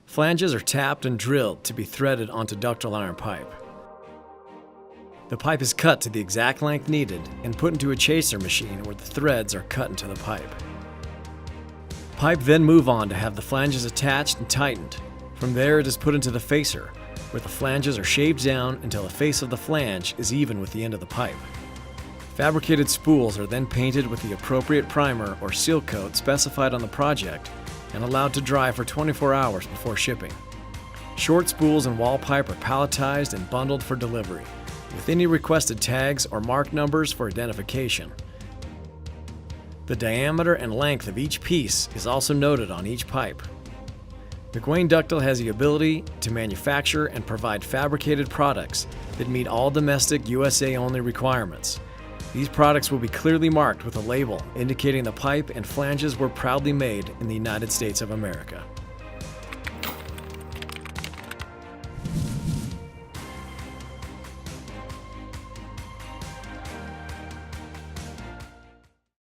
Flanges are tapped and drilled to be threaded onto ductile iron pipe. The pipe is cut to the exact length needed and put into a chaser machine where the threads are cut into the pipe. Pipe then move on to have the flanges attached and tightened. From there it is put into the facer, where the flanges are shaved down until the face of the flange is even with the end of the pipe. Fabricated spools are then painted with the appropriate primer or seal coat specified on the project and allowed to dry for 24 hours before shipping. Short spools and wall pipe are palletized and bundled for delivery, with any requested tags or mark numbers for identification. The diameter and length of each piece is also noted on each pipe. McWane Ductile has the ability to manufacture and provide fabricated products that meet all domestic USA-only requirements. These products will be clearly marked with a label indicating the pipe and flanges were proudly made in the United States of America.